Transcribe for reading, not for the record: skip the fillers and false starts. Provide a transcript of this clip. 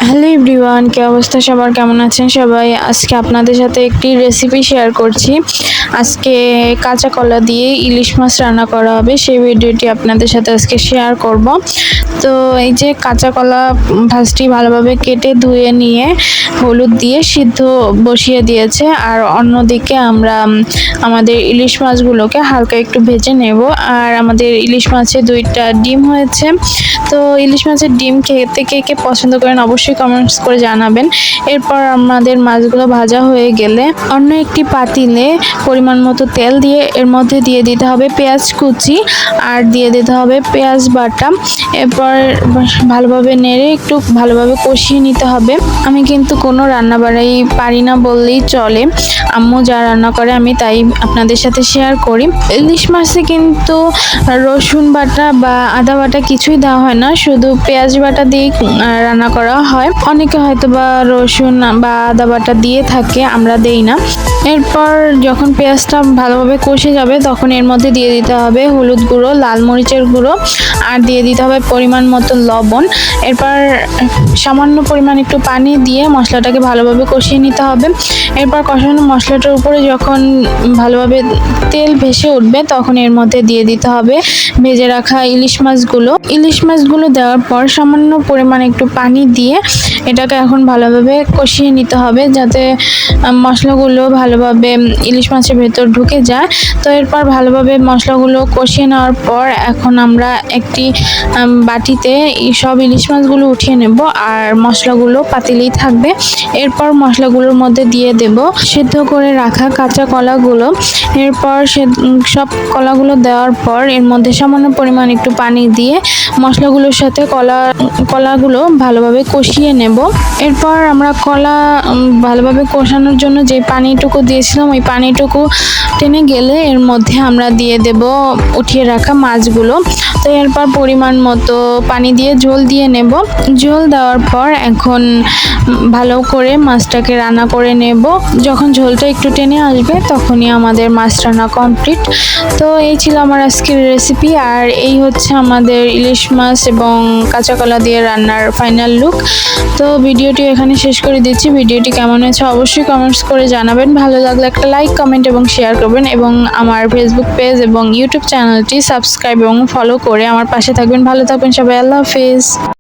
Hello everyone, কি অবস্থা সবার? কেমন আছেন সবাই? আজকে আপনাদের সাথে একটি রেসিপি শেয়ার করছি। আজকে কাঁচা কলা দিয়ে ইলিশ মাছ রান্না করা হবে, সেই ভিডিওটি আপনাদের সাথে আজকে শেয়ার করব। তো এই যে কাঁচা কলা ভাজটি ভালোভাবে কেটে ধুয়ে নিয়ে হলুদ দিয়ে সিদ্ধ বসিয়ে দিয়েছে, আর অন্যদিকে আমরা আমাদের ইলিশ মাছগুলোকে হালকা একটু ভেজে নেব। আর আমাদের ইলিশ মাছে 2টা ডিম হয়েছে। তো ইলিশ মাছের ডিম খেতে কে কে পছন্দ করেন অবশ্যই কমেন্টস করে জানাবেন। এরপর আমাদের মাছগুলো ভাজা হয়ে গেলে অন্য একটি পাতিলে পরিমাণ মতো তেল দিয়ে এর মধ্যে দিয়ে দিতে হবে পেঁয়াজ কুচি আর দিয়ে দিতে হবে পেঁয়াজ বাটা। এরপর ভালোভাবে নেড়ে একটু ভালোভাবে কষিয়ে নিতে হবে। আমি কিন্তু কোনো রান্না বাড়াই পারি না বললেই চলে, আম্মু যা রান্না করে আমি তাই আপনাদের সাথে শেয়ার করি। ইলিশ মাছে কিন্তু রসুন বাটা বা আদা বাটা কিছুই দেওয়া হয় না, শুধু পেঁয়াজ বাটা দিয়ে রান্না করা হয়। অনেকে হয়তো বা রসুন বা আদা বাটা দিয়ে থাকে, আমরা দেই না। এরপর যখন পেঁয়াজটা ভালোভাবে কষে যাবে তখন এর মধ্যে দিয়ে দিতে হবে হলুদ গুঁড়ো, লাল মরিচের গুঁড়ো আর দিয়ে দিতে হবে পরিমাণ মতো লবণ। এরপর সামান্য পরিমাণ একটু পানি দিয়ে মশলাটাকে ভালোভাবে কষিয়ে নিতে হবে। এরপর কষানো মশলাটার উপরে যখন ভালোভাবে তেল ভেসে উঠবে তখন এর মধ্যে দিয়ে দিতে হবে ভেজে রাখা ইলিশ মাছগুলো দেওয়ার পর সামান্য পরিমাণ একটু পানি দিয়ে এটাকে এখন ভালোভাবে কষিয়ে নিতে হবে, যাতে মশলাগুলো ভালোভাবে ইলিশ মাছের ভেতর ঢুকে যায়। তো এরপর ভালোভাবে মশলাগুলো কষিয়ে নেওয়ার পর এখন আমরা একটি বাটিতে সব ইলিশ মাছগুলো উঠিয়ে নেব, আর মশলাগুলো পাতিলেই থাকবে। এরপর মশলাগুলোর মধ্যে দিয়ে দেব সেদ্ধ করে রাখা কাঁচা কলাগুলো। এরপর সব কলাগুলো দেওয়ার পর এর মধ্যে সামান্য পরিমাণ একটু পানি দিয়ে মশলাগুলোর সাথে কলাগুলো ভালোভাবে কষিয়ে নেব। এরপর আমরা কলা ভালোভাবে কষানোর জন্য যে পানিটুকু দিয়েছিলাম ওই পানিটুকু টেনে গেলে এর মধ্যে আমরা দিয়ে দেব উঠিয়ে রাখা মাছগুলো। তো এরপর পরিমাণ মতো পানি দিয়ে ঝোল দিয়ে নেব। ঝোল দেওয়ার পর এখন ভালো করে মাছটাকে রান্না করে নেব। যখন ঝোলটা একটু টেনে আসবে তখনই আমাদের মাছ রান্না কমপ্লিট। তো এই ছিল আমার আজকের রেসিপি, আর এই হচ্ছে আমাদের ইলিশ মাছ এবং কাঁচা কলা দিয়ে রান্নার ফাইনাল লুক। তো ভিডিওটি এখানে শেষ করে দিচ্ছি। ভিডিওটি কেমন হয়েছে অবশ্যই কমেন্টস করে জানাবেন। ভালো লাগলে একটা লাইক, কমেন্ট এবং শেয়ার করবেন, এবং আমার ফেসবুক পেজ এবং ইউটিউব চ্যানেলটি সাবস্ক্রাইব এবং ফলো করে আমার পাশে থাকবেন। ভালো থাকবেন সবাই, আল্লাহ হাফেজ।